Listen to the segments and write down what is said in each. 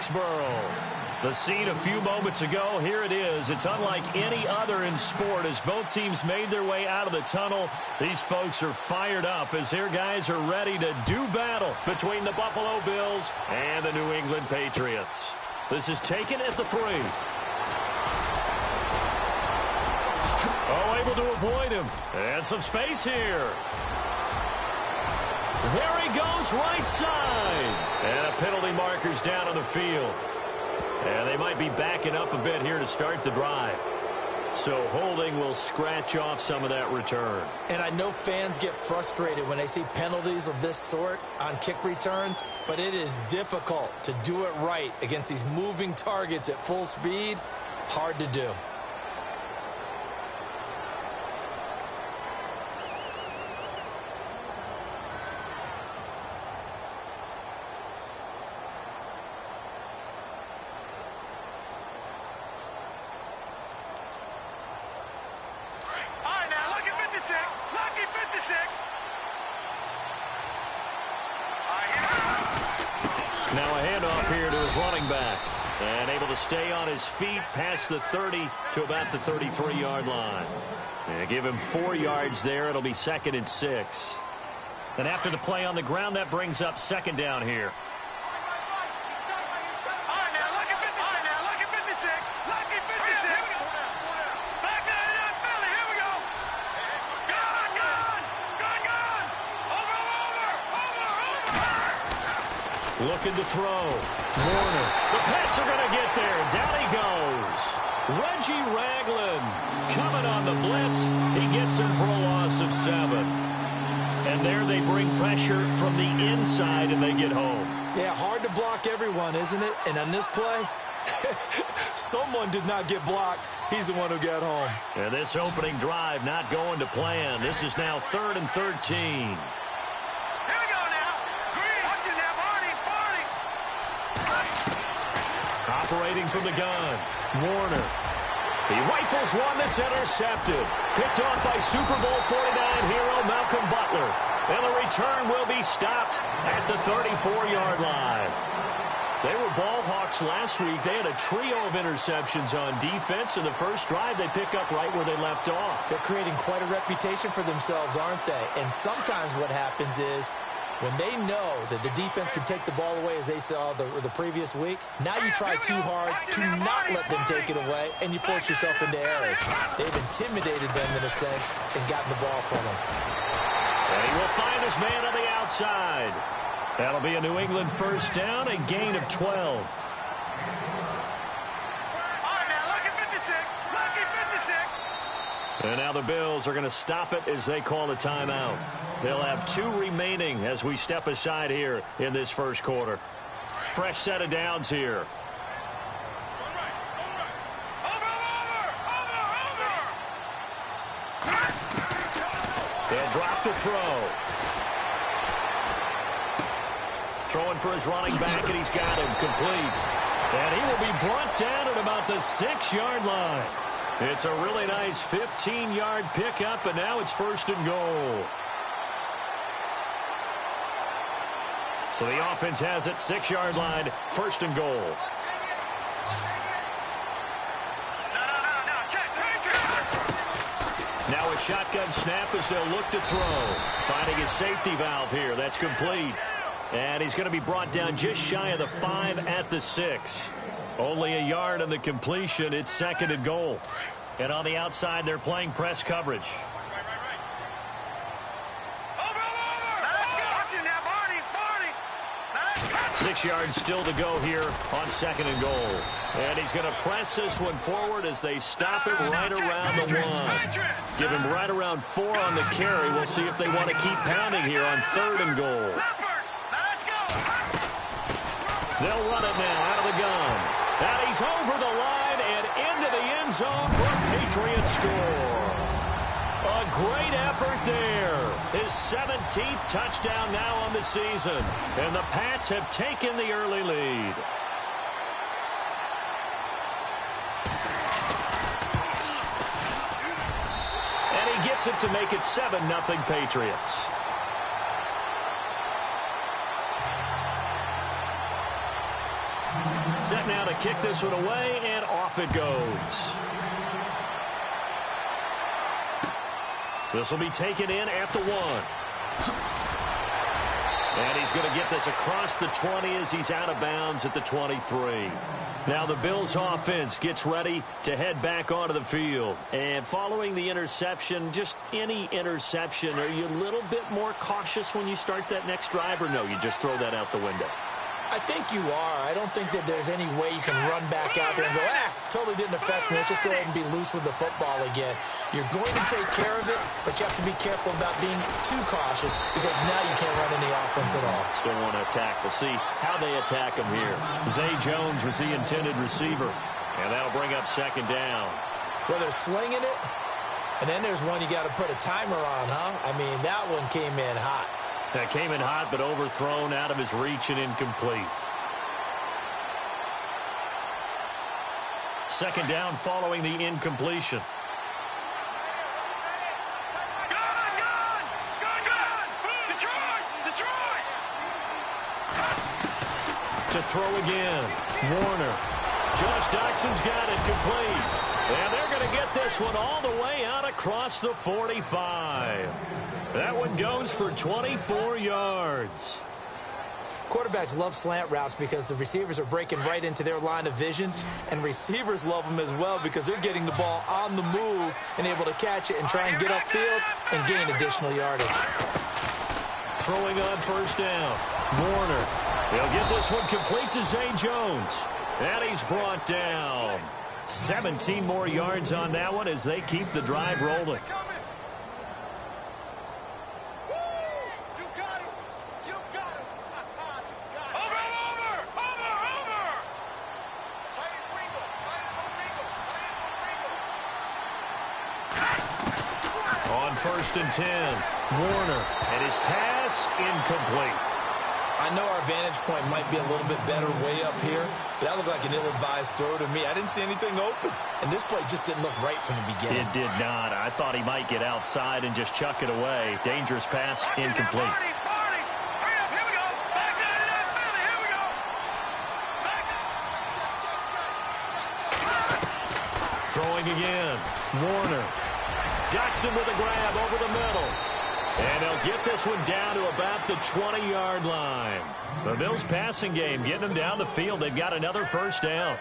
Foxborough. The scene a few moments ago, here it is. It's unlike any other in sport as both teams made their way out of the tunnel. These folks are fired up as their guys are ready to do battle between the Buffalo Bills and the New England Patriots. This is taken at the 3. Oh, able to avoid him. And some space here. There he goes, right side. And a penalty marker's down on the field. And they might be backing up a bit here to start the drive. So holding will scratch off some of that return. And I know fans get frustrated when they see penalties of this sort on kick returns, but it is difficult to do it right against these moving targets at full speed. Hard to do. Now a handoff here to his running back. And able to stay on his feet past the 30 to about the 33-yard line. And give him 4 yards there. It'll be 2nd and 6. And after the play on the ground, that brings up 2nd down here. Looking to throw. Warner. The Pats are going to get there. Down he goes. Reggie Ragland coming on the blitz. He gets him for a loss of 7. And there they bring pressure from the inside and they get home. Yeah, hard to block everyone, isn't it? And on this play, someone did not get blocked. He's the one who got home. And this opening drive not going to plan. This is now 3rd and 13. Operating from the gun, Warner. He rifles one that's intercepted. Picked off by Super Bowl 49 hero Malcolm Butler. And the return will be stopped at the 34-yard line. They were ball hawks last week. They had a trio of interceptions on defense. In the first drive, they pick up right where they left off. They're creating quite a reputation for themselves, aren't they? And sometimes what happens is, when they know that the defense can take the ball away as they saw the previous week, now you try too hard to not let them take it away, and you force yourself into errors. They've intimidated them in a sense and gotten the ball from them. And he will find his man on the outside. That'll be a New England first down, a gain of 12. And now the Bills are going to stop it as they call a timeout. They'll have 2 remaining as we step aside here in this first quarter. Fresh set of downs here. They'll drop the throw. Throwing for his running back, and he's got him complete. And he will be brought down at about the 6-yard line. It's a really nice 15-yard pickup, and now it's 1st and goal. So the offense has it, 6-yard line, 1st and goal. Now a shotgun snap as they'll look to throw. Finding his safety valve here. That's complete. And he's going to be brought down just shy of the 5 at the 6. Only a yard on the completion. It's 2nd and goal. And on the outside, they're playing press coverage. 6 yards still to go here on 2nd and goal. And he's going to press this one forward as they stop him right around the 1. Give him right around 4 on the carry. We'll see if they want to keep pounding here on 3rd and goal. They'll run it now out of the gun. And he's over the line and into the end zone for a Patriot score. A great effort there. His 17th touchdown now on the season. And the Pats have taken the early lead. And he gets it to make it 7-0 Patriots. Set now to kick this one away, and off it goes. This will be taken in at the 1. And he's going to get this across the 20 as he's out of bounds at the 23. Now the Bills offense gets ready to head back onto the field. And following the interception, just any interception, are you a little bit more cautious when you start that next drive, or no, you just throw that out the window? I think you are. I don't think that there's any way you can run back out there and go, totally didn't affect me. Let's just go ahead and be loose with the football again. You're going to take care of it, but you have to be careful about being too cautious because now you can't run any offense at all. Still want to attack. We'll see how they attack him here. Zay Jones was the intended receiver, and that'll bring up second down. Well, they're slinging it, and then there's one you got to put a timer on, huh? I mean, that one came in hot. That came in hot, but overthrown, out of his reach, and incomplete. Second down following the incompletion. To throw again. Warner. Josh Doxson's got it complete. And they're going to get this one all the way out across the 45. That one goes for 24 yards. Quarterbacks love slant routes because the receivers are breaking right into their line of vision, and receivers love them as well because they're getting the ball on the move and able to catch it and try and get upfield and gain additional yardage. Throwing on first down. Warner. He'll get this one complete to Zay Jones. And he's brought down. 17 more yards on that one as they keep the drive rolling. First and 10. Warner, and his pass incomplete. I know our vantage point might be a little bit better way up here, but that looked like an ill-advised throw to me. I didn't see anything open, and this play just didn't look right from the beginning. It did not. I thought he might get outside and just chuck it away. Dangerous pass, incomplete. Throwing again. Warner. Doxson with a grab over the middle. And they'll get this one down to about the 20-yard line. The Bills passing game getting them down the field. They've got another first down.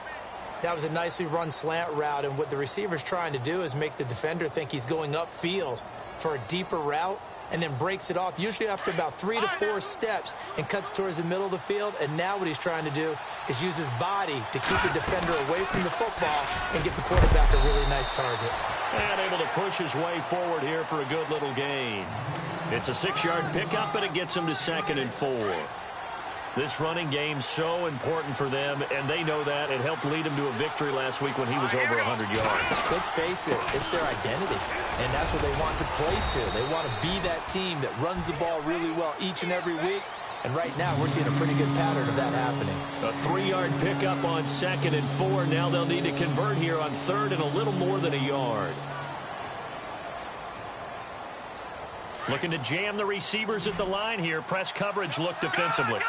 That was a nicely run slant route, and what the receiver's trying to do is make the defender think he's going upfield for a deeper route and then breaks it off, usually after about 3 to 4 steps, and cuts towards the middle of the field. And now what he's trying to do is use his body to keep the defender away from the football and get the quarterback a really nice target. And able to push his way forward here for a good little gain. It's a 6-yard pickup, and it gets him to 2nd and 4. This running game's so important for them, and they know that. It helped lead him to a victory last week when he was over 100 yards. Let's face it, it's their identity, and that's what they want to play to. They want to be that team that runs the ball really well each and every week, and right now we're seeing a pretty good pattern of that happening. A 3-yard pickup on 2nd and 4. Now they'll need to convert here on 3rd and a little more than a yard. Looking to jam the receivers at the line here. Press coverage look defensively.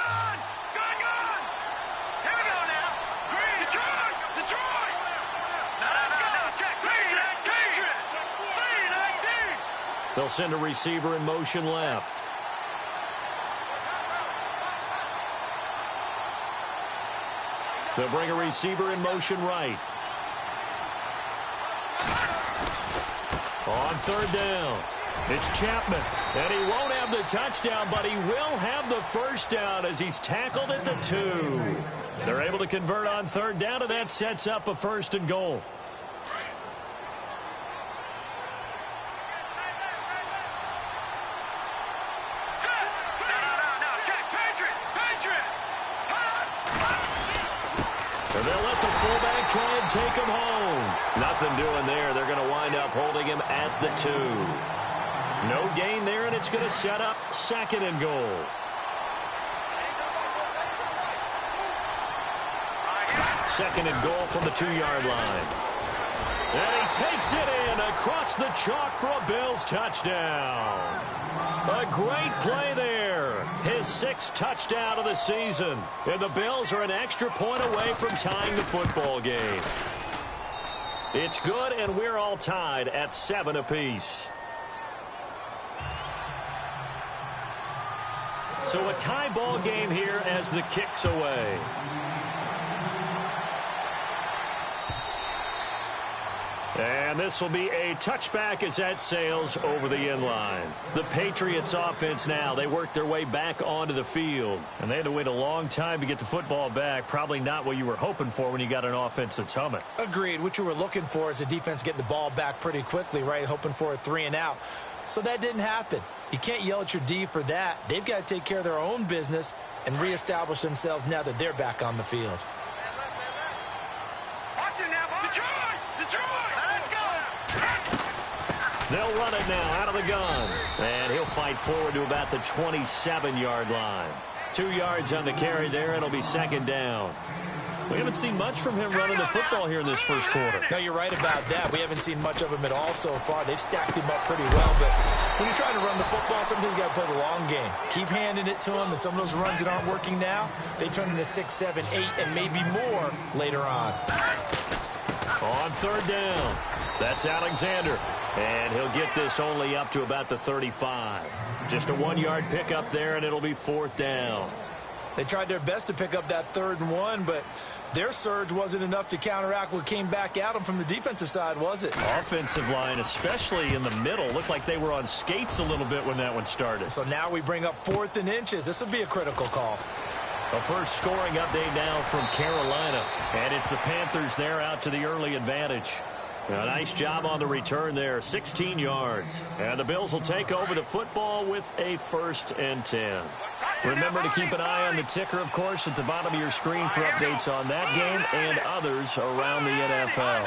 They'll send a receiver in motion left. They'll bring a receiver in motion right. On 3rd down. It's Chapman, and he won't have the touchdown, but he will have the first down as he's tackled at the 2. They're able to convert on 3rd down, and that sets up a 1st and goal. And they'll let the fullback try and take him home. Nothing doing there. They're going to wind up holding him at the 2. No gain there, and it's going to set up 2nd and goal. Second and goal from the 2-yard line. And he takes it in across the chalk for a Bills touchdown. A great play there. his 6th touchdown of the season. And the Bills are an extra point away from tying the football game. It's good, and we're all tied at 7 apiece. So a tie ball game here as the kick's away. And this will be a touchback as that sails over the end line. The Patriots offense now, they work their way back onto the field. And they had to wait a long time to get the football back. Probably not what you were hoping for when you got an offense that's humming. Agreed. What you were looking for is the defense getting the ball back pretty quickly, right? Hoping for a 3 and out. So that didn't happen. You can't yell at your D for that. They've got to take care of their own business and reestablish themselves now that they're back on the field. They'll run it now out of the gun. And he'll fight forward to about the 27-yard line. 2 yards on the carry there. It'll be 2nd down. We haven't seen much from him running the football here in this first quarter. No, you're right about that. We haven't seen much of him at all so far. They've stacked him up pretty well. But when you're trying to run the football, sometimes you got to play the long game. Keep handing it to him. And some of those runs that aren't working now, they turn into 6, 7, 8, and maybe more later on. On 3rd down, that's Alexander. And he'll get this only up to about the 35. Just a 1-yard pickup there, and it'll be 4th down. They tried their best to pick up that 3rd and 1, but their surge wasn't enough to counteract what came back at them from the defensive side, was it? Offensive line, especially in the middle, looked like they were on skates a little bit when that one started. So now we bring up 4th and inches. This will be a critical call. A first scoring update now from Carolina. And it's the Panthers there out to the early advantage. A nice job on the return there, 16 yards. And the Bills will take over the football with a 1st and 10. Remember to keep an eye on the ticker, of course, at the bottom of your screen for updates on that game and others around the NFL.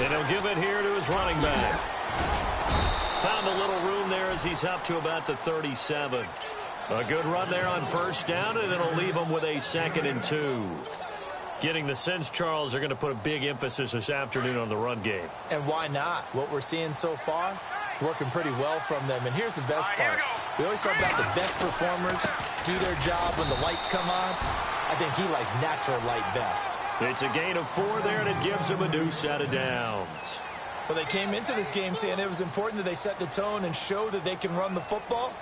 And he'll give it here to his running back. Found a little room there as he's up to about the 37. A good run there on 1st down, and it'll leave them with a 2nd and 2. Getting the sense, Charles, they're going to put a big emphasis this afternoon on the run game. And why not? What we're seeing so far is working pretty well from them. And here's the best part. We always talk about the best performers do their job when the lights come on. I think he likes natural light best. It's a gain of 4 there, and it gives them a new set of downs. Well, they came into this game saying it was important that they set the tone and show that they can run the football.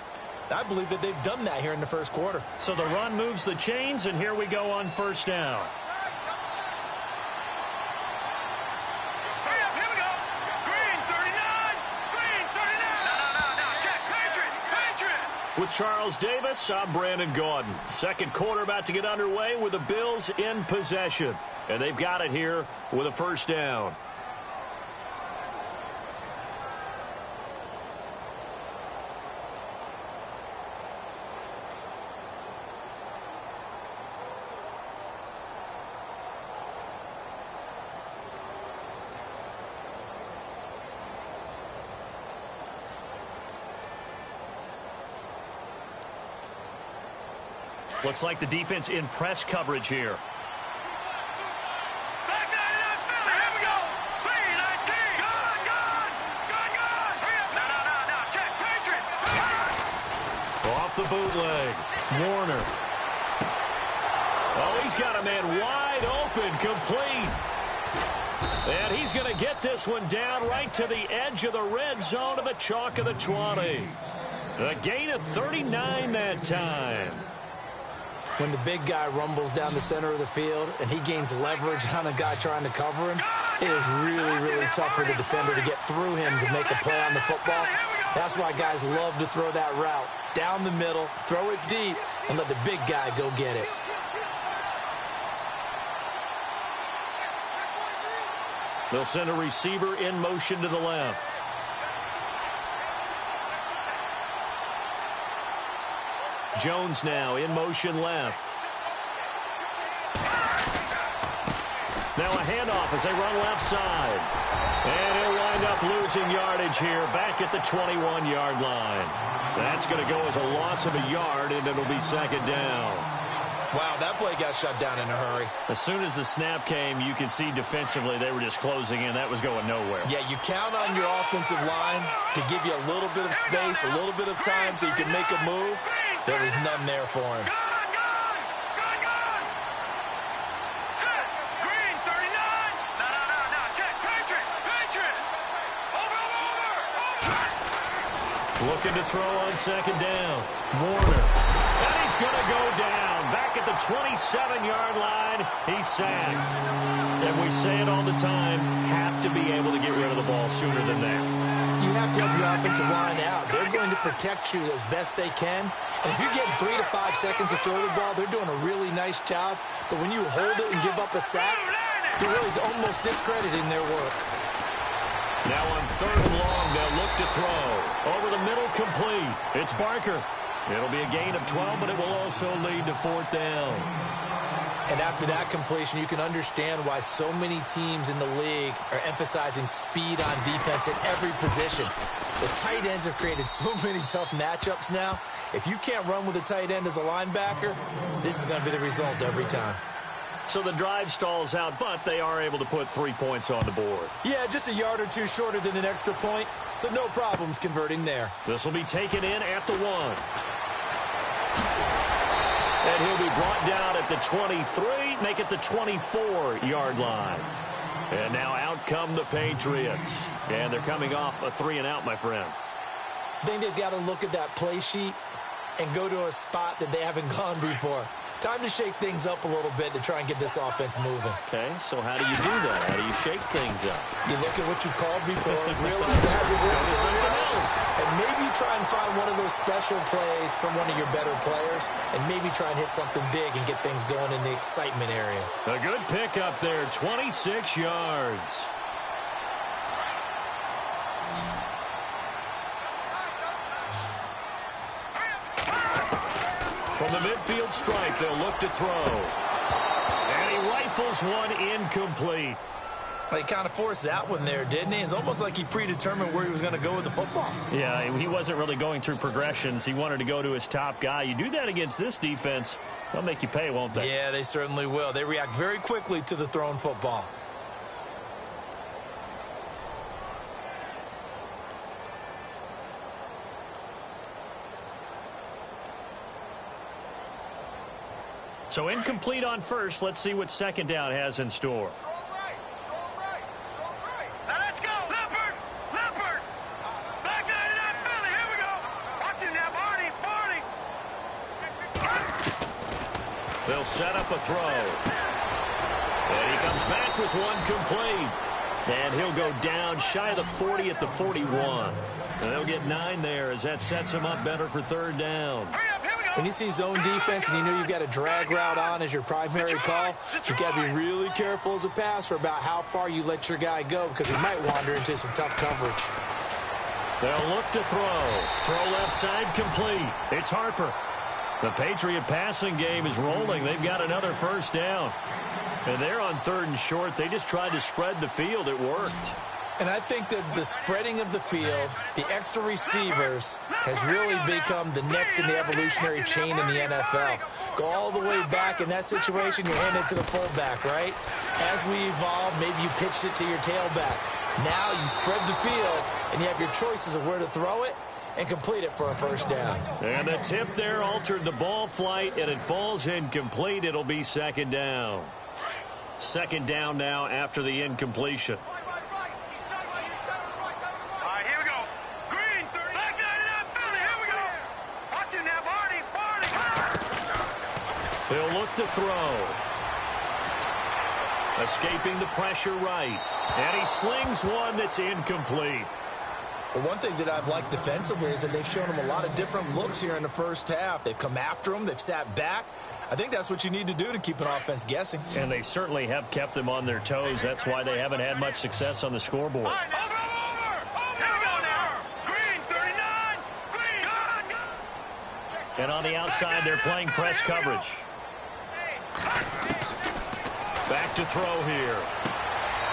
I believe that they've done that here in the first quarter. So the run moves the chains, and here we go on 1st down. Here we go. Green 39. Green 39. No, check. Patriot. With Charles Davis, I'm Brandon Gaudin. Second quarter about to get underway with the Bills in possession. And they've got it here with a 1st down. Looks like the defense in press coverage here. Back 99 Philly. Here we go. P19. Gun. Hurry up. No. Check. Patriot. Off the bootleg. Warner. Oh, he's got a man wide open, complete. And he's going to get this one down right to the edge of the red zone of the chalk of the 20. A gain of 39 that time. When the big guy rumbles down the center of the field and he gains leverage on a guy trying to cover him, it is really, really tough for the defender to get through him to make a play on the football. That's why guys love to throw that route down the middle, throw it deep, and let the big guy go get it. They'll send a receiver in motion to the left. Jones now in motion left. Now a handoff as they run left side. And he'll wind up losing yardage here back at the 21-yard line. That's going to go as a loss of a yard, and it'll be 2nd down. Wow, that play got shut down in a hurry. As soon as the snap came, you could see defensively they were just closing in. That was going nowhere. Yeah, you count on your offensive line to give you a little bit of space, a little bit of time so you can make a move. There was none there for him. Looking to throw on second down. Warner. And he's going to go down. Back at the 27-yard line. He's sacked. And we say it all the time, have to be able to get rid of the ball sooner than that. You have to help your offensive line out. They're going to protect you as best they can. And if you're getting 3 to 5 seconds to throw the ball, they're doing a really nice job. But when you hold it and give up a sack, you're really almost discrediting their work. Now on third and long, they'll look to throw. Over the middle, complete. It's Barker. It'll be a gain of 12, but it will also lead to fourth down. And after that completion, you can understand why so many teams in the league are emphasizing speed on defense at every position. The tight ends have created so many tough matchups now. If you can't run with a tight end as a linebacker, this is going to be the result every time. So the drive stalls out, but they are able to put 3 points on the board. Yeah, just a yard or two shorter than an extra point, so no problems converting there. This will be taken in at the 1. And he'll be brought down at the 23, make it the 24-yard line. And now out come the Patriots. And they're coming off a 3-and-out, my friend. I think they've got to look at that play sheet and go to a spot that they haven't gone before. Time to shake things up a little bit to try and get this offense moving. Okay, so how do you do that? How do you shake things up? You look at what you called before, realize it hasn't worked something else. And maybe try and find one of those special plays from one of your better players, and maybe try and hit something big and get things going in the excitement area. A good pick up there, 26 yards. From the midfield stripe, they'll look to throw. And he rifles one incomplete. He kind of forced that one there, didn't he? It's almost like he predetermined where he was going to go with the football. Yeah, he wasn't really going through progressions. He wanted to go to his top guy. You do that against this defense, they'll make you pay, won't they? Yeah, they certainly will. They react very quickly to the thrown football. So incomplete on first. Let's see what second down has in store. Strong right. Now let's go. Leopard. Back 99 Philly. Here we go. Watch it now, Barney. They'll set up a throw. And he comes back with one complete. And he'll go down shy of the 40 at the 41. And they'll get 9 there as that sets him up better for third down. When you see zone defense and you know you've got a drag route on as your primary call, you've got to be really careful as a passer about how far you let your guy go because he might wander into some tough coverage. They'll look to throw. Throw left side complete. It's Harper. The Patriot passing game is rolling. They've got another first down. And they're on third and short. They just tried to spread the field. It worked. And I think that the spreading of the field, the extra receivers, has really become the next in the evolutionary chain in the NFL. Go all the way back in that situation, you're handing it to the fullback, right? As we evolve, maybe you pitched it to your tailback. Now you spread the field, and you have your choices of where to throw it and complete it for a first down. And the tip there altered the ball flight, and it falls incomplete. It'll be second down. Second down now after the incompletion. He'll look to throw. Escaping the pressure right. And he slings one that's incomplete. Well, one thing that I've liked defensively is that they've shown him a lot of different looks here in the first half. They've come after him. They've sat back. I think that's what you need to do to keep an offense guessing. And they certainly have kept them on their toes. That's why they haven't had much success on the scoreboard. And on the outside, they're playing press coverage. Back to throw here.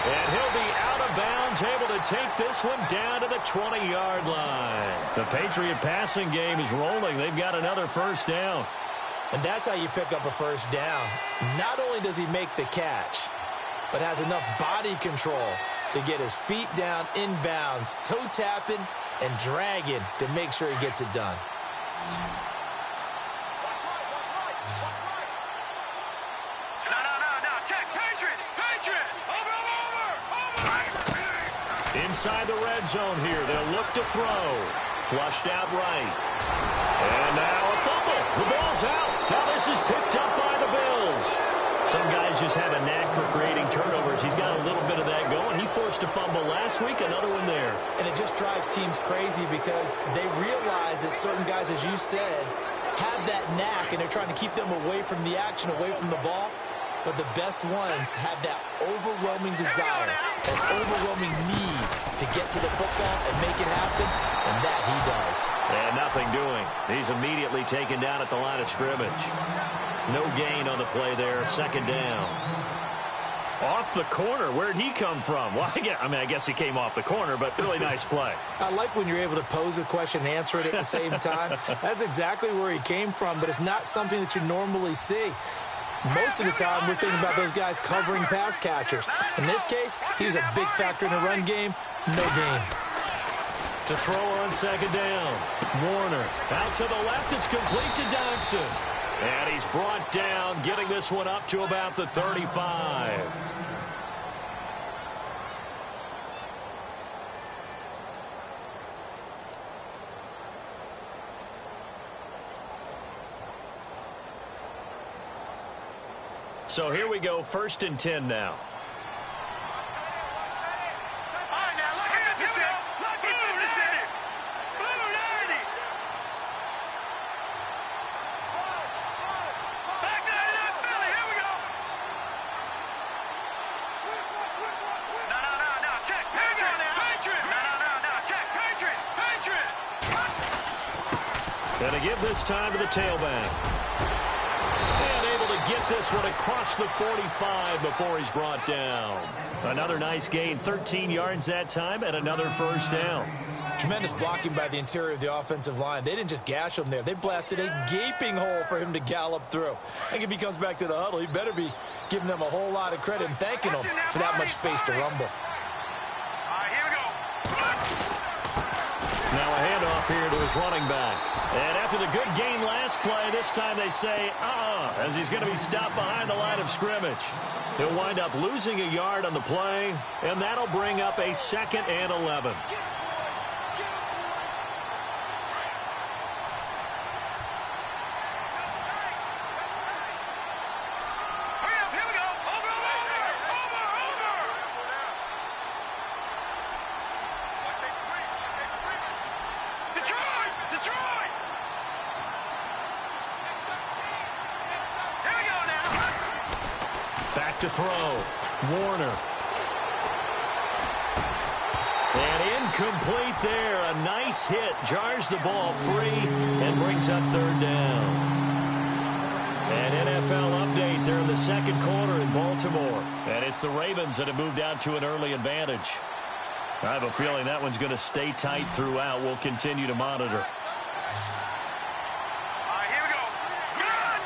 And he'll be out of bounds, able to take this one down to the 20-yard line. The Patriot passing game is rolling. They've got another first down. And that's how you pick up a first down. Not only does he make the catch, but has enough body control to get his feet down inbounds, toe tapping and dragging to make sure he gets it done. No. Check. Patriot. Over. Inside the red zone here. They'll look to throw. Flushed out right. And now a fumble. The ball's out. Now this is picked up by the Bills. Some guys just have a knack for creating turnovers. He's got a little bit of that going. He forced a fumble last week, another one there. And it just drives teams crazy because they realize that certain guys, as you said, have that knack, and they're trying to keep them away from the action, away from the ball. But the best ones have that overwhelming desire, that overwhelming need to get to the football and make it happen, and that he does. And nothing doing. He's immediately taken down at the line of scrimmage. No gain on the play there, second down. Off the corner, where'd he come from? Well, I guess he came off the corner, but really nice play. I like when you're able to pose a question and answer it at the same time. That's exactly where he came from, but it's not something that you normally see. Most of the time, we're thinking about those guys covering pass catchers. In this case, he was a big factor in the run game. No gain. To throw on second down. Warner out to the left. It's complete to Dodson. And he's brought down, getting this one up to about the 35. So here we go, 1st and 10 now. All right, now look at this. Blue 90. Back 99 Philly. Here we go. No. Check. Patriot. No. Check. Patriot. Gonna give this time to the tailback. Get this one across the 45 before he's brought down. Another nice gain, 13 yards that time, and another first down. Tremendous blocking by the interior of the offensive line. They didn't just gash him there. They blasted a gaping hole for him to gallop through. I think if he comes back to the huddle, he better be giving them a whole lot of credit and thanking them for that much space to rumble. All right, here we go. Now a handoff here to his running back. And after the good gain last play, this time they say, as he's going to be stopped behind the line of scrimmage. He'll wind up losing a yard on the play, and that'll bring up a 2nd and 11. Here we go. Over. Detroit. Here we go now. Back to throw. Warner. And incomplete there. A nice hit. Jars the ball free and brings up 3rd down. An NFL update there in the 2nd quarter in Baltimore. And it's the Ravens that have moved out to an early advantage. I have a feeling that one's going to stay tight throughout. We'll continue to monitor. All right, here we go. Gun.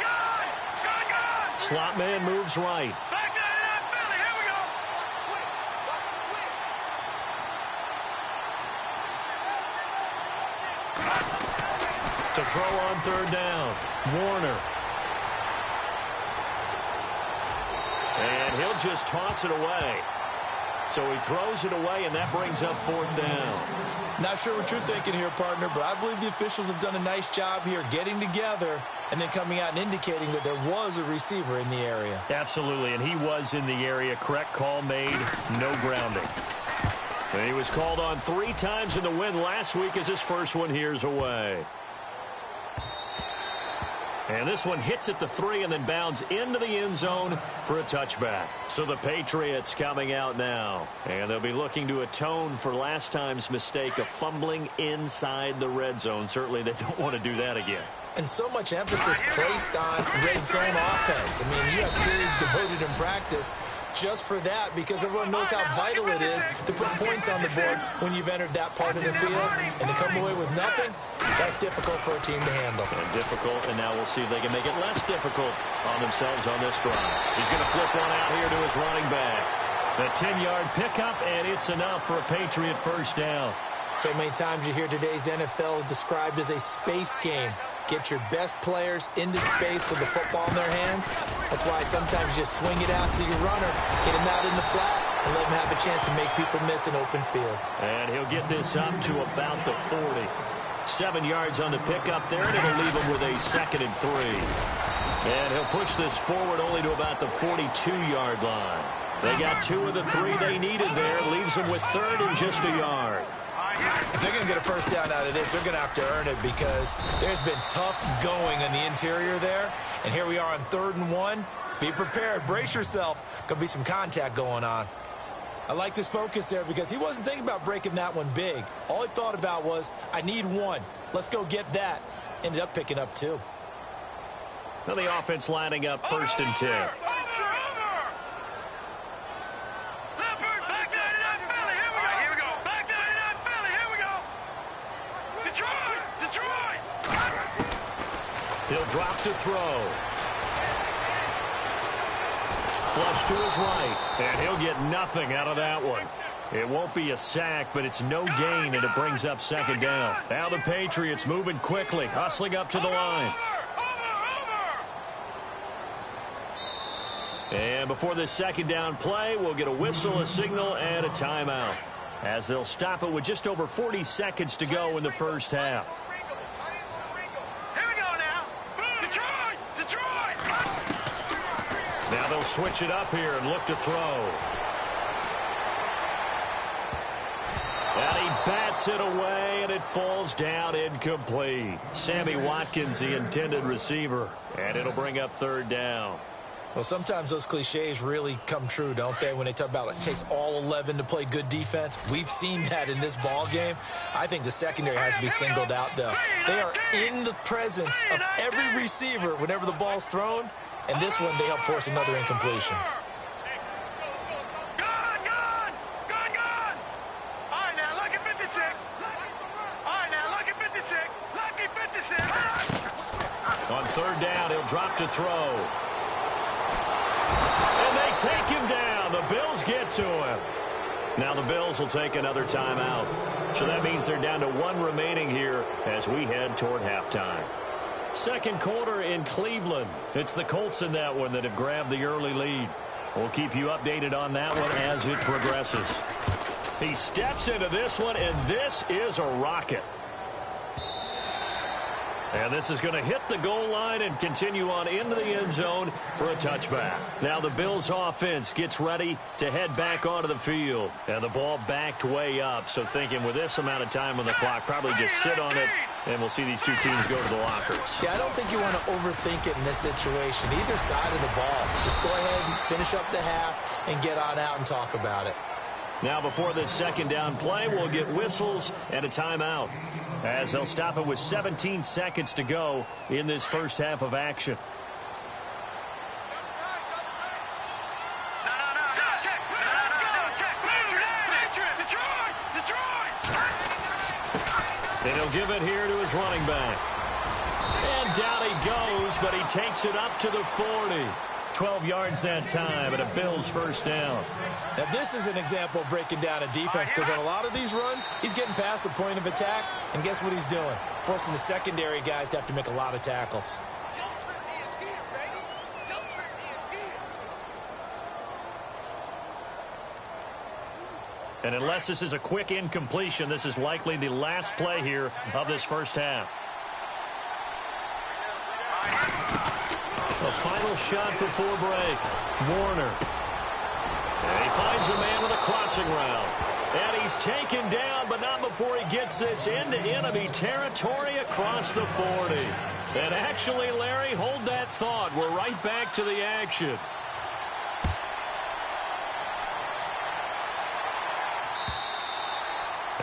Slot man moves right. Back 99 Philly. Here we go. To throw on 3rd down. Warner. And he'll just toss it away. So he throws it away, and that brings up 4th down. Not sure what you're thinking here, partner, but I believe the officials have done a nice job here getting together and then coming out and indicating that there was a receiver in the area. Absolutely, and he was in the area. Correct call made, no grounding. And he was called on 3 times in the win last week as his first one here's away. And this one hits at the 3 and then bounds into the end zone for a touchback. So the Patriots coming out now. And they'll be looking to atone for last time's mistake of fumbling inside the red zone. Certainly they don't want to do that again. And so much emphasis placed on red zone offense. I mean, you have periods devoted in practice just for that, because everyone knows how vital it is to put points on the board when you've entered that part of the field. And to come away with nothing, that's difficult for a team to handle. And difficult, and now we'll see if they can make it less difficult on themselves on this drive. He's going to flip one out here to his running back. The 10-yard pickup, and it's enough for a Patriot first down. So many times you hear today's NFL described as a space game. Get your best players into space with the football in their hands. That's why sometimes you just swing it out to your runner, get him out in the flat, and let him have a chance to make people miss an open field. And he'll get this up to about the 40. 7 yards on the pickup there, and it'll leave him with a 2nd and 3. And he'll push this forward only to about the 42-yard line. They got 2 of the 3 they needed there. Leaves them with 3rd and just a yard. If they're going to get a first down out of this, they're going to have to earn it, because there's been tough going in the interior there. And here we are on 3rd and 1. Be prepared. Brace yourself. Going to be some contact going on. I like this focus there, because he wasn't thinking about breaking that one big. All he thought about was, I need 1. Let's go get that. Ended up picking up 2. So the offense lining up 1st and 10. He'll drop to throw. Flush to his right, and he'll get nothing out of that one. It won't be a sack, but it's no gain, and it brings up 2nd down. Now the Patriots moving quickly, hustling up to the line. And before this 2nd down play, we'll get a whistle, a signal, and a timeout, as they'll stop it with just over 40 seconds to go in the first half. Now they'll switch it up here and look to throw. And he bats it away, and it falls down incomplete. Sammy Watkins, the intended receiver, and it'll bring up 3rd down. Well, sometimes those cliches really come true, don't they, when they talk about it takes all 11 to play good defense. We've seen that in this ball game. I think the secondary has to be singled out, though. They are in the presence of every receiver whenever the ball's thrown. And this one, they help force another incompletion. Gone! All right, now, lucky 56. All right, now, lucky 56. Lucky 56. On 3rd down, he'll drop to throw. And they take him down. The Bills get to him. Now the Bills will take another timeout. So that means they're down to 1 remaining here as we head toward halftime. 2nd quarter in Cleveland. It's the Colts in that one that have grabbed the early lead. We'll keep you updated on that one as it progresses. He steps into this one, and this is a rocket. And this is going to hit the goal line and continue on into the end zone for a touchback. Now the Bills offense gets ready to head back onto the field. And the ball backed way up. So thinking with this amount of time on the clock, probably just sit on it, and we'll see these 2 teams go to the lockers. Yeah, I don't think you want to overthink it in this situation. Either side of the ball. Just go ahead and finish up the half and get on out and talk about it. Now before this 2nd down play, we'll get whistles and a timeout, as they'll stop it with 17 seconds to go in this first half of action. And he'll give it here to his running back. And down he goes, but he takes it up to the 40. 12 yards that time, and a Bills first down. Now, this is an example of breaking down a defense, because on a lot of these runs, he's getting past the point of attack, and guess what he's doing? Forcing the secondary guys to have to make a lot of tackles. And unless this is a quick incompletion, this is likely the last play here of this first half. A final shot before break. Warner. And he finds a man with a crossing route. And he's taken down, but not before he gets this into enemy territory across the 40. And actually, Larry, hold that thought. We're right back to the action.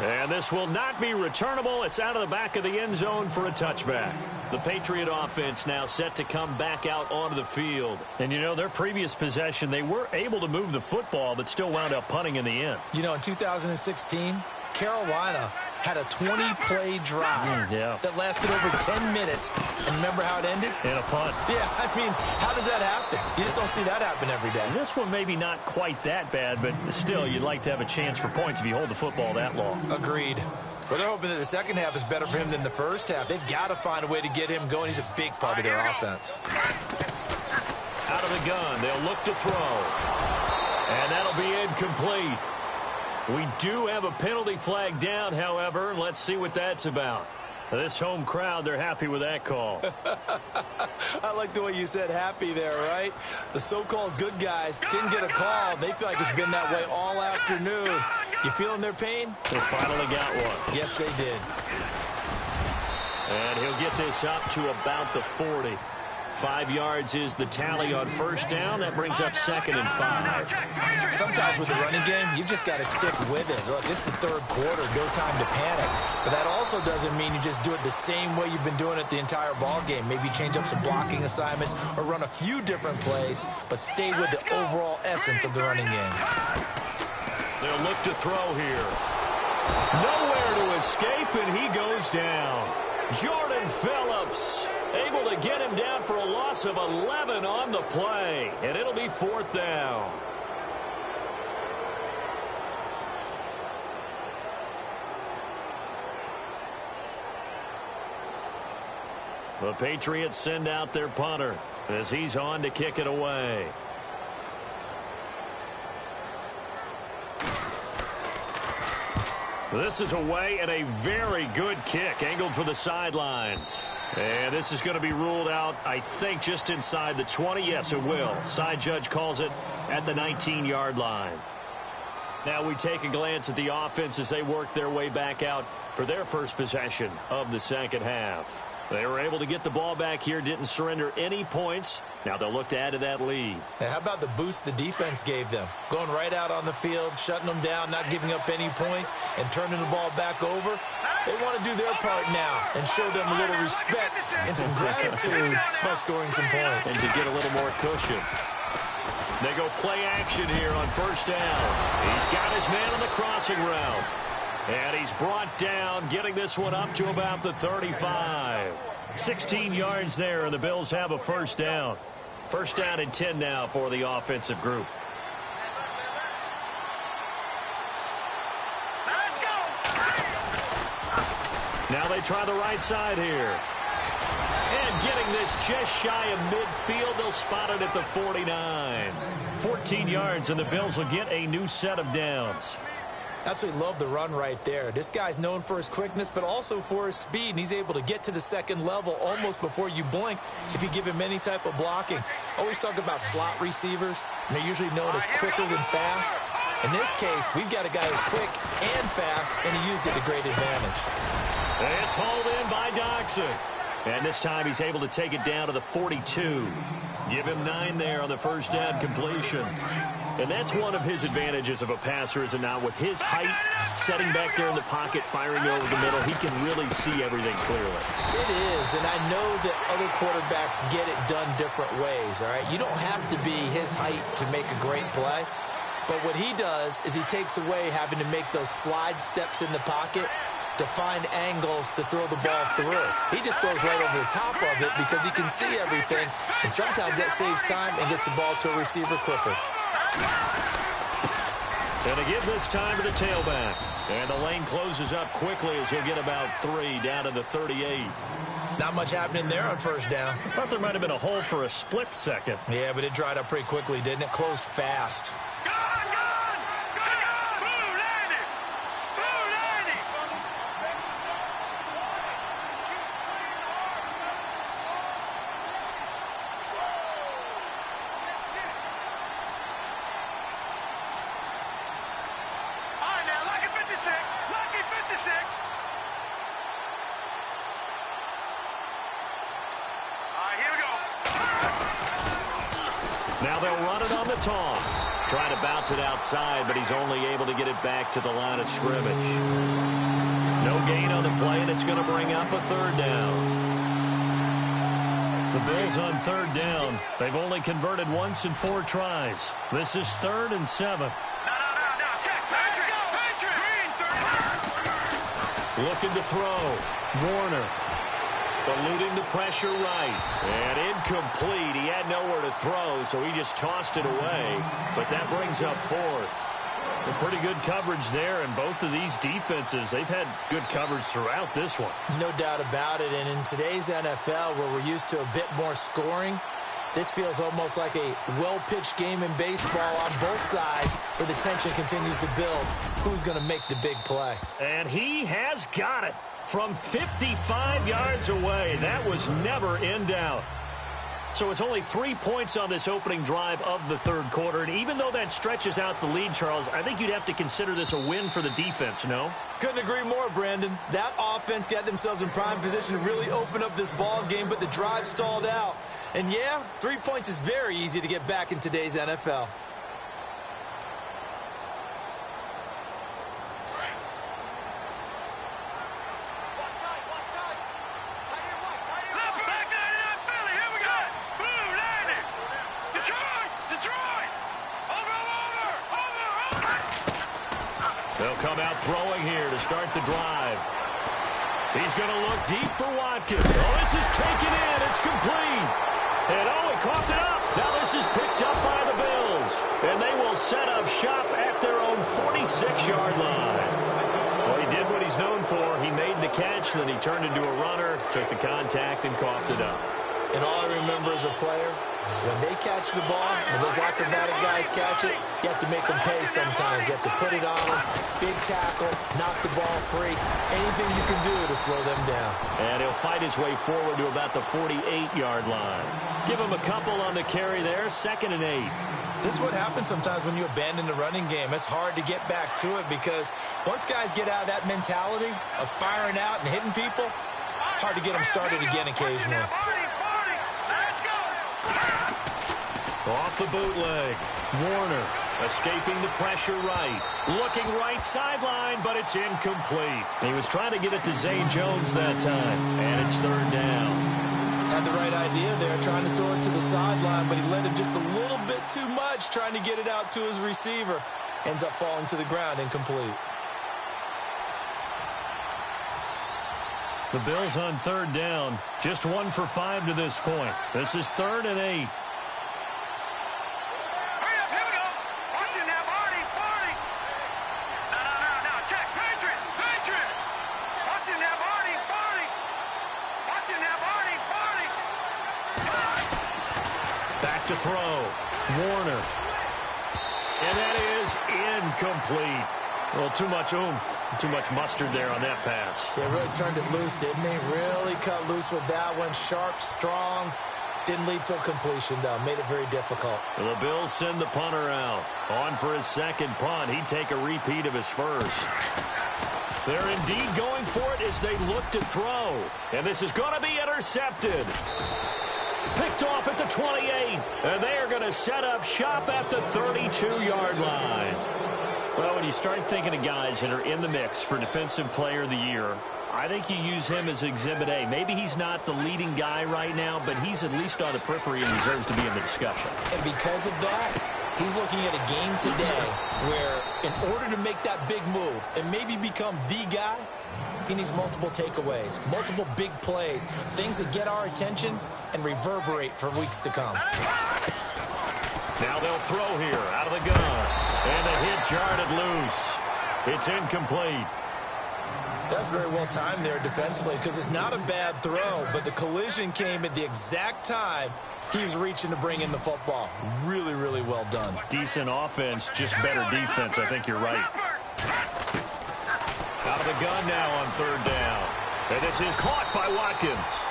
And this will not be returnable. It's out of the back of the end zone for a touchback. The Patriot offense now set to come back out onto the field. And, you know, their previous possession, they were able to move the football, but still wound up punting in the end. You know, in 2016, Carolina had a 20-play drive that lasted over 10 minutes. And remember how it ended? In a punt. Yeah, I mean, how does that happen? You just don't see that happen every day. And this one maybe not quite that bad, but still, you'd like to have a chance for points if you hold the football that long. Agreed. Well, they're hoping that the second half is better for him than the first half. They've got to find a way to get him going. He's a big part of their offense. Out of the gun, they'll look to throw. And that'll be incomplete. We do have a penalty flag down, however. Let's see what that's about. This home crowd, they're happy with that call. I like the way you said happy there, right? The so-called good guys didn't get a call. They feel like it's been that way all afternoon. You feeling their pain? They finally got one. Yes, they did. And he'll get this up to about the 40. 5 yards is the tally on first down. That brings up 2nd and 5. Sometimes with the running game, you've just got to stick with it. Look, this is the third quarter, no time to panic. But that also doesn't mean you just do it the same way you've been doing it the entire ball game. Maybe change up some blocking assignments or run a few different plays, but stay with the overall essence of the running game. They'll look to throw here. Nowhere to escape, and he goes down. Jordan Phillips able to get him down for a loss of 11 on the play, and it'll be 4th down. The Patriots send out their punter as he's on to kick it away. This is away and a very good kick, angled for the sidelines. And this is going to be ruled out, I think, just inside the 20. Yes, it will. Side judge calls it at the 19-yard line. Now we take a glance at the offense as they work their way back out for their first possession of the second half. They were able to get the ball back here, didn't surrender any points. Now they'll look to add to that lead. Hey, how about the boost the defense gave them? Going right out on the field, shutting them down, not giving up any points, and turning the ball back over. They want to do their part now and show them a little respect and some gratitude by scoring some points. And to get a little more cushion. They go play action here on first down. He's got his man on the crossing route. And he's brought down, getting this one up to about the 35. 16 yards there, and the Bills have a first down. First down and 10 now for the offensive group. Let's go. Now they try the right side here. And getting this just shy of midfield, they'll spot it at the 49. 14 yards, and the Bills will get a new set of downs. Absolutely love the run right there. This guy's known for his quickness, but also for his speed, and he's able to get to the second level almost before you blink if you give him any type of blocking. Always talk about slot receivers, and they're usually known as quicker than fast. In this case, we've got a guy who's quick and fast, and he used it to great advantage. It's hauled in by Doxson. And this time he's able to take it down to the 42. Give him 9 there on the first down completion. And that's one of his advantages of a passer, is it not? With his height, setting back there in the pocket, firing over the middle, he can really see everything clearly. It is, and I know that other quarterbacks get it done different ways, all right? You don't have to be his height to make a great play. But what he does is he takes away having to make those slide steps in the pocket to find angles to throw the ball through. He just throws right over the top of it because he can see everything, and sometimes that saves time and gets the ball to a receiver quicker. And to give this time to the tailback. And the lane closes up quickly as he'll get about 3 down to the 38. Not much happening there on first down. I thought there might have been a hole for a split second. Yeah, but it dried up pretty quickly, didn't it? Closed fast. Now they'll run it on the toss. Trying to bounce it outside, but he's only able to get it back to the line of scrimmage. No gain on the play, and it's going to bring up a third down. The Bills on third down. They've only converted once in 4 tries. This is 3rd and 7. Looking to throw. Warner. Eluding the pressure right. And incomplete. He had nowhere to throw, so he just tossed it away. But that brings up 4th. A pretty good coverage there, and both of these defenses, they've had good coverage throughout this one. No doubt about it, and in today's NFL, where we're used to a bit more scoring, this feels almost like a well-pitched game in baseball on both sides, where the tension continues to build. Who's going to make the big play? And he has got it from 55 yards away. That was never in doubt. So it's only 3 points on this opening drive of the third quarter. And even though that stretches out the lead, Charles, I think you'd have to consider this a win for the defense, no? Couldn't agree more, Brandon. That offense got themselves in prime position to really open up this ball game, but the drive stalled out. And yeah, 3 points is very easy to get back in today's NFL. They'll come out throwing here to start the drive. He's going to look deep for Watkins. Oh, this is taken in. It's complete. And oh, he coughed it up. Now this is picked up by the Bills. And they will set up shop at their own 46-yard line. Well, he did what he's known for. He made the catch, then he turned into a runner, took the contact, and coughed it up. And all I remember as a player, when they catch the ball, when those acrobatic guys catch it, you have to make them pay sometimes. You have to put it on them, big tackle, knock the ball free, anything you can do to slow them down. And he'll fight his way forward to about the 48-yard line. Give him a couple on the carry there, 2nd and 8. This is what happens sometimes when you abandon the running game. It's hard to get back to it because once guys get out of that mentality of firing out and hitting people, hard to get them started again occasionally. Off the bootleg. Warner escaping the pressure right. Looking right sideline, but it's incomplete. He was trying to get it to Zay Jones that time, and it's 3rd down. Had the right idea there, trying to throw it to the sideline, but he let him just a little bit too much, trying to get it out to his receiver. Ends up falling to the ground, incomplete. The Bills on 3rd down. Just 1 for 5 to this point. This is 3rd and 8. To throw. Warner. And that is incomplete. Well, too much oomph, too much mustard there on that pass. Yeah, really turned it loose, didn't he? Really cut loose with that one. Sharp, strong. Didn't lead to a completion, though. Made it very difficult. Well, the Bills send the punter out. On for his 2nd punt. He'd take a repeat of his 1st. They're indeed going for it as they look to throw. And this is going to be intercepted. Picked off at the 28, and they are going to set up shop at the 32-yard line. Well, when you start thinking of guys that are in the mix for Defensive Player of the Year, I think you use him as Exhibit A. Maybe he's not the leading guy right now, but he's at least on the periphery and deserves to be in the discussion. And because of that, he's looking at a game today where in order to make that big move and maybe become the guy, he needs multiple takeaways, multiple big plays, things that get our attention and reverberate for weeks to come. Now they'll throw here out of the gun. And the hit jarred it loose. It's incomplete. That's very well timed there defensively because it's not a bad throw, but the collision came at the exact time he was reaching to bring in the football. Really, really well done. Decent offense, just better defense. I think you're right. Out of the gun now on 3rd down. And this is caught by Watkins.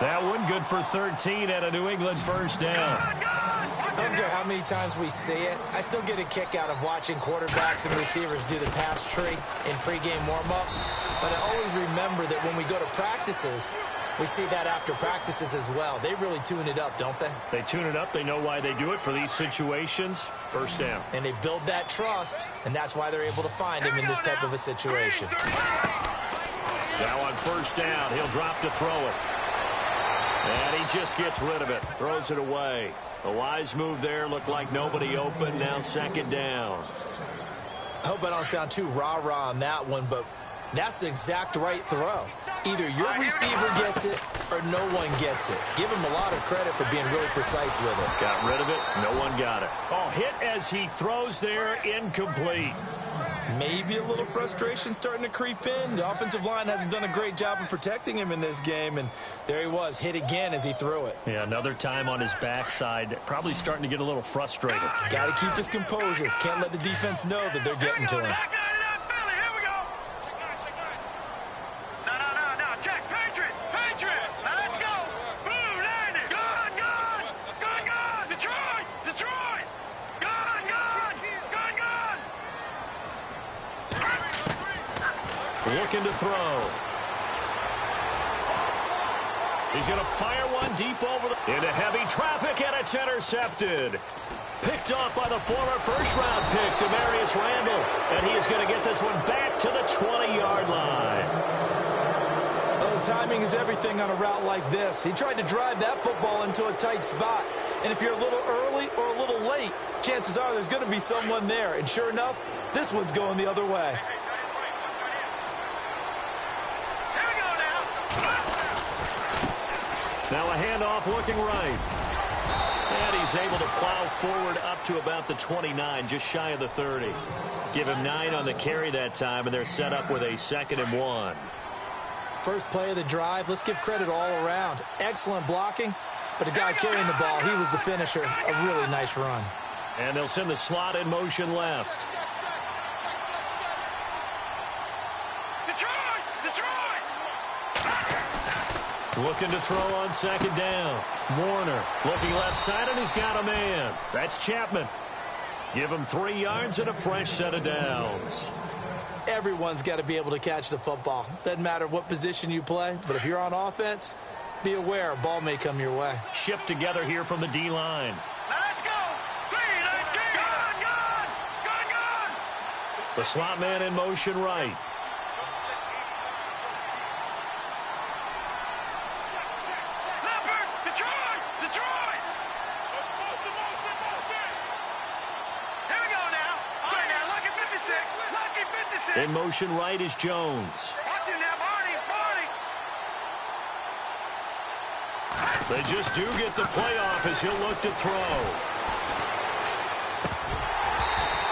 That one good for 13 and a New England 1st down. I don't care how many times we see it. I still get a kick out of watching quarterbacks and receivers do the pass tree in pregame warm-up. But I always remember that when we go to practices, We see that after practices as well. They really tune it up, don't they? They tune it up. They know why they do it for these situations. First down. And they build that trust, and that's why they're able to find him in this type of a situation. Now on first down, he'll drop to throw it. And he just gets rid of it. Throws it away. A wise move there. Looked like nobody open. Now second down. I hope I don't sound too rah-rah on that one, but that's the exact right throw. Either your receiver gets it or no one gets it. Give him a lot of credit for being really precise with it. Got rid of it. No one got it. Oh, hit as he throws there. Incomplete. Maybe a little frustration starting to creep in. The offensive line hasn't done a great job of protecting him in this game, and there he was, hit again as he threw it. Yeah, another time on his backside. Probably starting to get a little frustrated. Got to keep his composure. Can't let the defense know that they're getting to him. Looking to throw. He's going to fire one deep over into heavy traffic, and it's intercepted. Picked off by the former first-round pick, Demarius Randall. And he is going to get this one back to the 20-yard line. Well, the timing is everything on a route like this. He tried to drive that football into a tight spot. And if you're a little early or a little late, chances are there's going to be someone there. And sure enough, this one's going the other way. Now a handoff looking right. And he's able to plow forward up to about the 29, just shy of the 30. Give him 9 on the carry that time, and they're set up with a 2nd and 1. First play of the drive, let's give credit all around. Excellent blocking, but the guy carrying the ball, he was the finisher. A really nice run. And they'll send the slot in motion left. Looking to throw on second down. Warner looking left side, and he's got a man. That's Chapman. Give him 3 yards and a fresh set of downs. Everyone's got to be able to catch the football. Doesn't matter what position you play, but if you're on offense, be aware a ball may come your way. Shift together here from the D-line. Let's go. Gone. The slot man in motion right. In motion right is Jones. They just do get the playoff as he'll look to throw.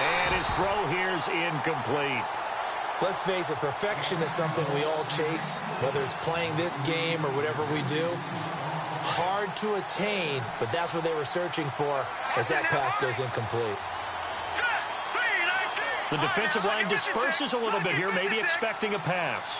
And his throw here's incomplete. Let's face it, perfection is something we all chase, whether it's playing this game or whatever we do. Hard to attain, but that's what they were searching for as that pass goes incomplete. The defensive line disperses a little bit here, maybe expecting a pass.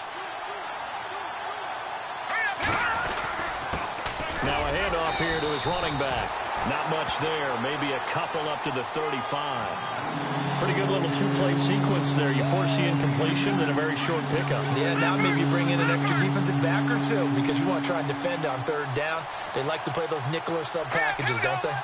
Now a handoff here to his running back. Not much there, maybe a couple up to the 35. Pretty good little two-play sequence there. You force the incompletion, then a very short pickup. Yeah, now maybe you bring in an extra defensive back or two because you want to try and defend on third down. They like to play those nickel or sub packages, don't they?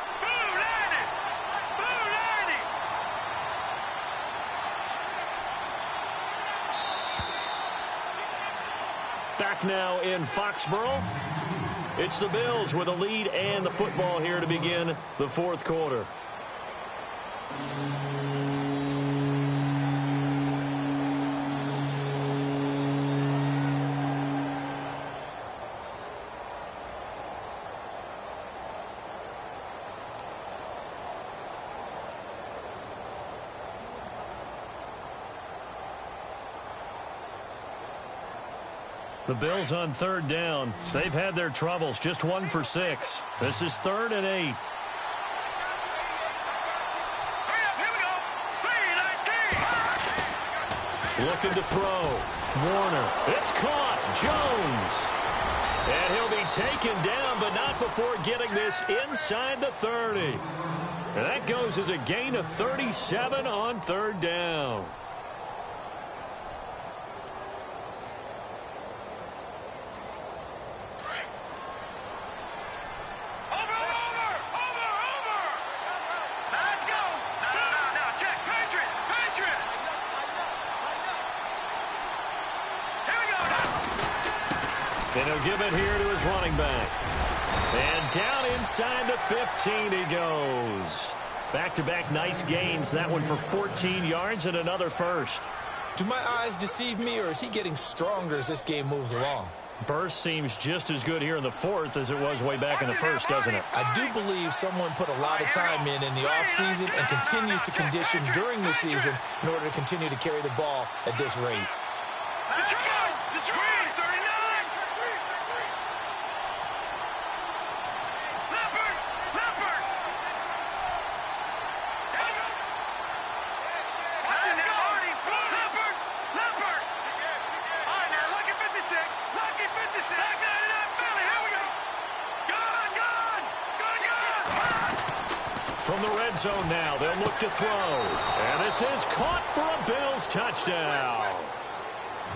Back now in Foxborough. It's the Bills with a lead and the football here to begin the fourth quarter. The Bills on third down. They've had their troubles. Just 1 for 6. This is 3rd and 8. Looking to throw. Warner. It's caught. Jones. And he'll be taken down, but not before getting this inside the 30. And that goes as a gain of 37 on third down. he'll give it here to his running back. And down inside the 15 he goes. Back-to-back nice gains. That one for 14 yards and another first. Do my eyes deceive me, or is he getting stronger as this game moves along? Burst seems just as good here in the fourth as it was way back in the first, doesn't it? I do believe someone put a lot of time in the offseason and continues to condition during the season in order to continue to carry the ball at this rate. Let's go! Detroit, 39! Leopard! Leopard! Watching that, Artie! Leopard! Leopard! All right, now, lucky 56. Lucky 56. Back 99, Philly. Here we go. Gone, gone! Gone, gone! From the red zone now, they'll look to throw. And this is caught for a Bills touchdown.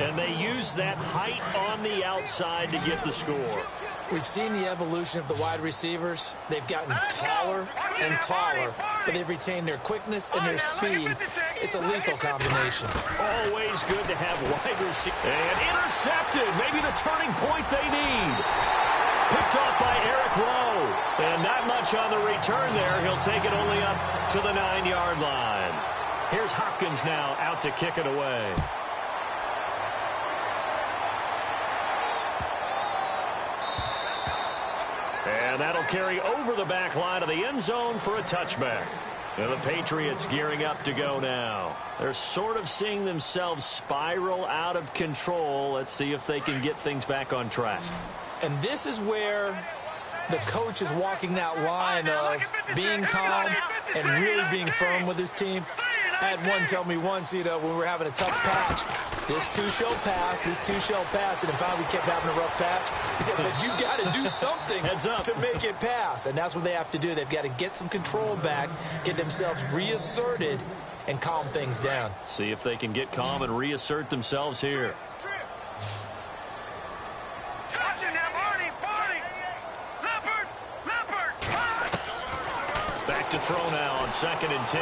And they use that height on the outside to get the score. We've seen the evolution of the wide receivers. They've gotten taller and taller, but they've retained their quickness and their speed. It's a lethal combination. Always good to have wide receivers. And intercepted. Maybe the turning point they need. Picked off by Eric Rowe. And not much on the return there. He'll take it only up to the 9-yard line. Here's Hopkins now out to kick it away. And that'll carry over the back line of the end zone for a touchback. And the Patriots gearing up to go now. They're sort of seeing themselves spiral out of control. Let's see if they can get things back on track. And this is where the coach is walking that line of being calm and really being firm with his team. I had one tell me once, when we were having a tough patch, this too shall pass, this too shall pass, and finally we kept having a rough patch. He said, but you got to do something to make it pass, and that's what they have to do. They've got to get some control back, get themselves reasserted, and calm things down. See if they can get calm and reassert themselves here. Back to throw now on 2nd and 10.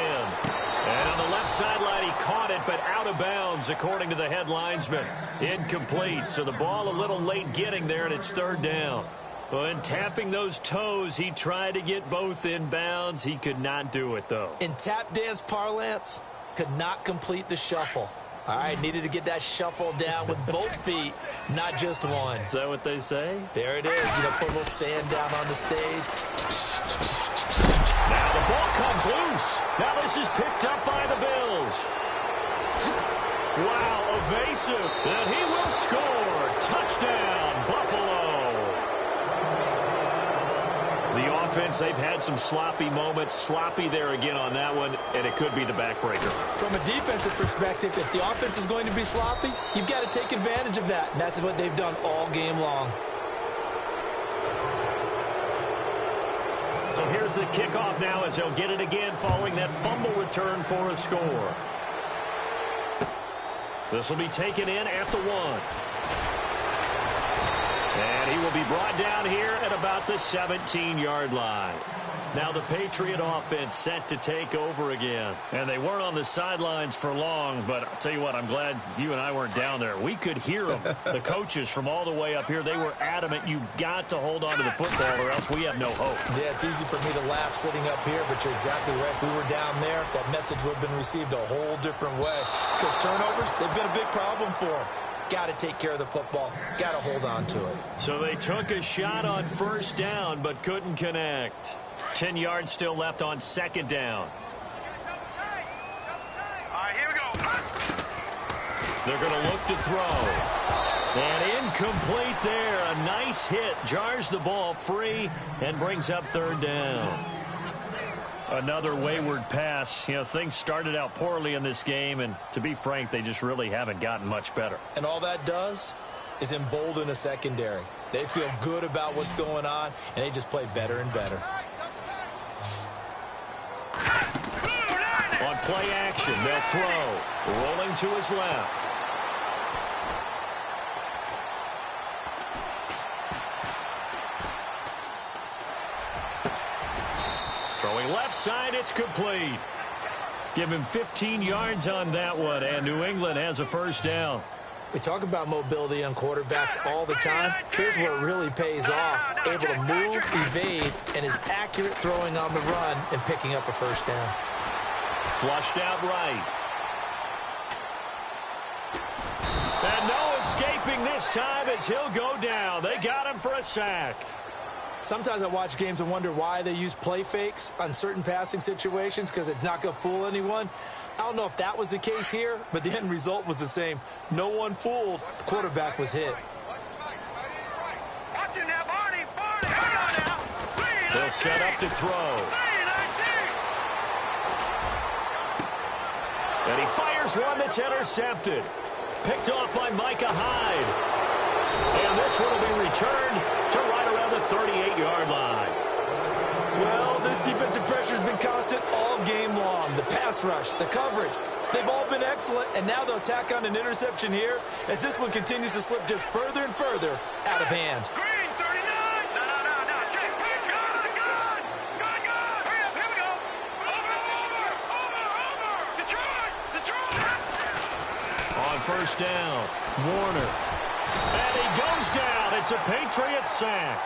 And on the left sideline, he caught it, but out of bounds, according to the head linesman. Incomplete, so the ball a little late getting there, and it's 3rd down. When tapping those toes, he tried to get both in bounds. He could not do it, though. In tap dance parlance, could not complete the shuffle. All right, needed to get that shuffle down with both feet, not just one. Is that what they say? There it is. Put a little sand down on the stage. Now the ball comes loose. Now this is picked up by the Bills. Wow, evasive. And he will score. Touchdown, Buffalo. The offense, they've had some sloppy moments. Sloppy there again on that one, and it could be the backbreaker. From a defensive perspective, if the offense is going to be sloppy, you've got to take advantage of that. And that's what they've done all game long. So here's the kickoff now as they'll get it again following that fumble return for a score. This will be taken in at the 1. And he will be brought down here at about the 17-yard line. Now the Patriot offense set to take over again. And they weren't on the sidelines for long, but I'll tell you what, I'm glad you and I weren't down there. We could hear them. The coaches from all the way up here, they were adamant, you've got to hold on to the football or else we have no hope. Yeah, it's easy for me to laugh sitting up here, but you're exactly right. If we were down there, that message would have been received a whole different way. Because turnovers, they've been a big problem for them. Got to take care of the football. Got to hold on to it. So they took a shot on 1st down, but couldn't connect. 10 yards still left on 2nd down. All right, here we go. They're going to look to throw. And incomplete there. A nice hit. Jars the ball free and brings up 3rd down. Another wayward pass. Things started out poorly in this game, and to be frank, they just really haven't gotten much better. And all that does is embolden a secondary. They feel good about what's going on, and they just play better and better. On play action, they'll throw. Rolling to his left. Throwing left side, it's complete. Give him 15 yards on that one, and New England has a 1st down. We talk about mobility on quarterbacks all the time. Here's where it really pays off. Able to move, evade, and is accurate throwing on the run and picking up a first down. Flushed out right. And no escaping this time as he'll go down. They got him for a sack. Sometimes I watch games and wonder why they use play fakes on certain passing situations because it's not going to fool anyone. I don't know if that was the case here, but the end result was the same. No one fooled. The quarterback was hit. They'll set up to throw. And he fires one that's intercepted. Picked off by Micah Hyde. And this one will be returned to right around the 38-yard line. Well, this defensive pressure has been constant all game long. The pass rush, the coverage, they've all been excellent, and now they'll tack on an interception here as this one continues to slip just further and further out of hand. Green, 39! No. Jake, good. Hurry up, here we go. Over. Detroit! On first down, Warner. And he goes down. It's a Patriot sack.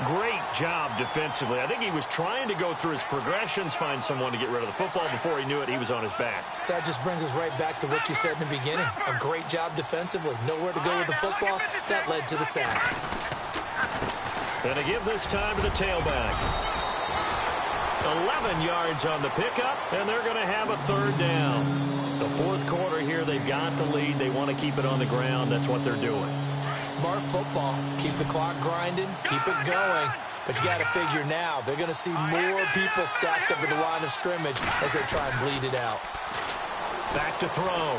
Great job defensively. I think he was trying to go through his progressions, find someone to get rid of the football. Before he knew it, he was on his back. So that just brings us right back to what you said in the beginning. A great job defensively. Nowhere to go with the football. That led to the sack. And they give this time to the tailback. 11 yards on the pickup, and they're going to have a third down. The fourth quarter here, they've got the lead. They want to keep it on the ground. That's what they're doing. Smart football. Keep the clock grinding. Keep it going. But you got to figure now they're going to see more people stacked up at the line of scrimmage as they try and bleed it out. Back to throw.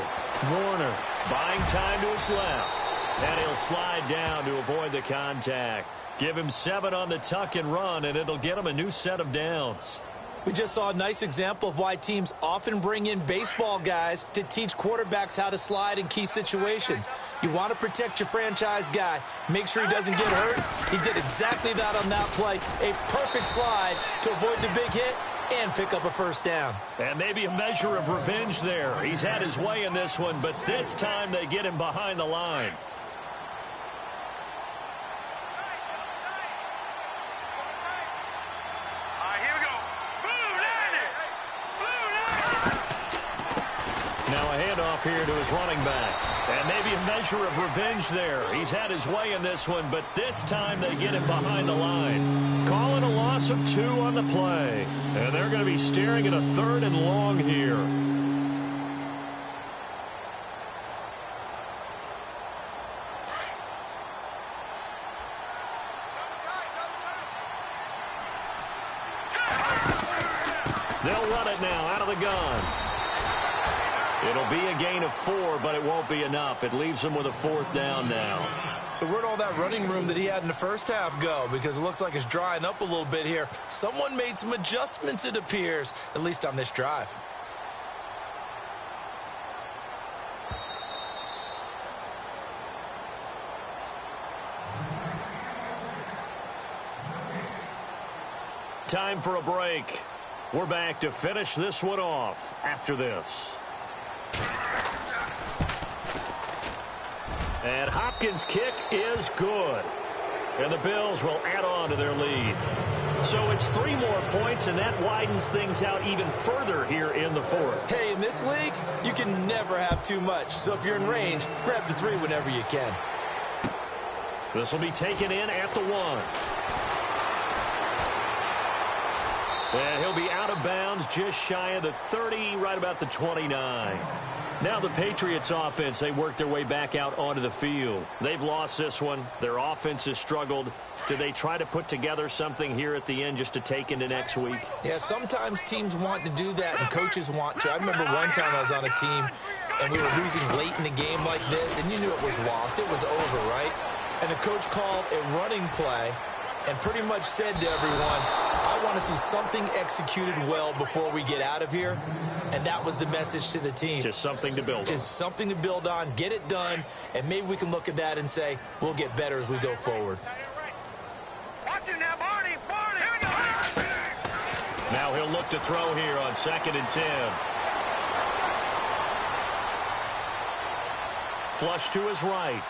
Warner buying time to his left. And he'll slide down to avoid the contact. Give him 7 on the tuck and run, and it'll get him a new set of downs. We just saw a nice example of why teams often bring in baseball guys to teach quarterbacks how to slide in key situations. You want to protect your franchise guy. Make sure he doesn't get hurt. He did exactly that on that play. A perfect slide to avoid the big hit and pick up a first down. And maybe a measure of revenge there. He's had his way in this one, but this time they get him behind the line. Here to his running back. And maybe a measure of revenge there. He's had his way in this one, but this time they get him behind the line. Calling a loss of 2 on the play. And they're going to be staring at a 3rd and long here. They'll run it now out of the gun. It'll be a gain of 4, but it won't be enough. It leaves him with a 4th down now. So where'd all that running room that he had in the first half go? Because it looks like it's drying up a little bit here. Someone made some adjustments, it appears, at least on this drive. Time for a break. We're back to finish this one off after this. And Hopkins' kick is good. And the Bills will add on to their lead. So it's 3 more points, and that widens things out even further here in the 4th. Hey, in this league, you can never have too much. So if you're in range, grab the 3 whenever you can. This will be taken in at the 1. And he'll be out of bounds just shy of the 30, right about the 29. Now the Patriots offense, they work their way back out onto the field. They've lost this one. Their offense has struggled. Do they try to put together something here at the end just to take into next week? Yeah, sometimes teams want to do that and coaches want to. I remember one time I was on a team and we were losing late in the game like this, and you knew it was lost. It was over, right? And the coach called a running play and pretty much said to everyone, I want to see something executed well before we get out of here. And that was the message to the team. Just something to build on. Just something to build on, get it done, and maybe we can look at that and say, we'll get better as we go forward. Watch it now, Barney. Here we go. Now he'll look to throw here on 2nd and 10. Flush to his right.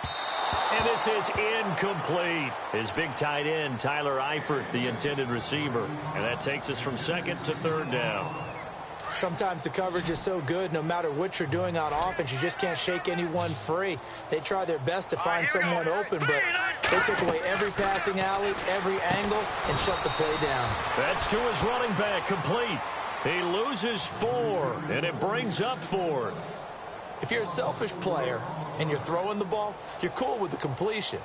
And this is incomplete. His big tight end, Tyler Eifert, the intended receiver. And that takes us from second to third down. Sometimes the coverage is so good, no matter what you're doing on offense, you just can't shake anyone free. They try their best to find someone open, but they took away every passing alley, every angle, and shut the play down. That's to his running back, complete. He loses 4, and it brings up 4th. If you're a selfish player and you're throwing the ball, you're cool with the completion.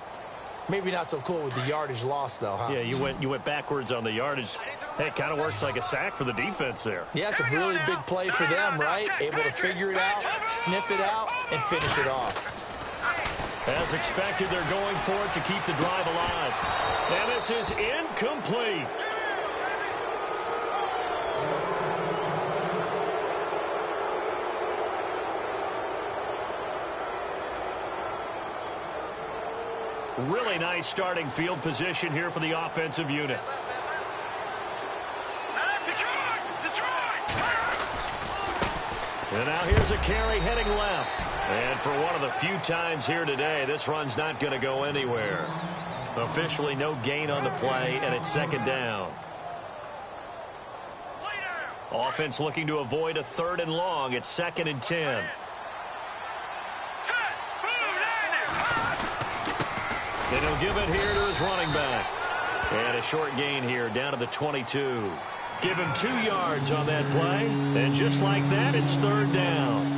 Maybe not so cool with the yardage loss, though, huh? Yeah, you went backwards on the yardage. Hey, it kind of works like a sack for the defense there. Yeah, it's a really big play for them, right? Able to figure it out, sniff it out, and finish it off. As expected, they're going for it to keep the drive alive. And this is incomplete. Really nice starting field position here for the offensive unit. And now here's a carry heading left. And for one of the few times here today, this run's not going to go anywhere. Officially no gain on the play, and it's second down. Offense looking to avoid a 3rd and long. It's 2nd and 10. And he'll give it here to his running back. And a short gain here down to the 22. Give him 2 yards on that play. And just like that, it's 3rd down.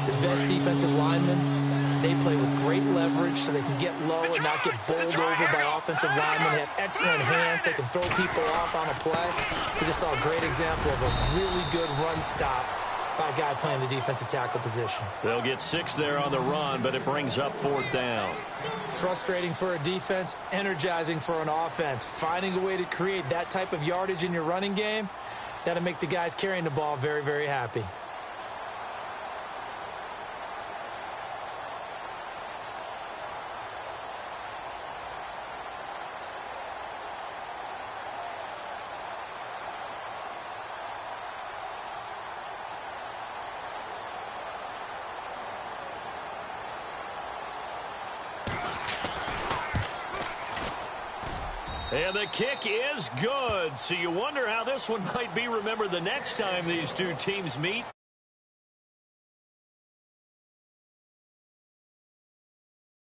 The best defensive linemen, they play with great leverage so they can get low and not get bowled over by offensive linemen. They have excellent hands. They can throw people off on a play. We just saw a great example of a really good run stop by a guy playing the defensive tackle position. They'll get 6 there on the run, but it brings up 4th down. Frustrating for a defense, energizing for an offense. Finding a way to create that type of yardage in your running game, that'll make the guys carrying the ball very, very happy. And the kick is good. So you wonder how this one might be remembered the next time these two teams meet.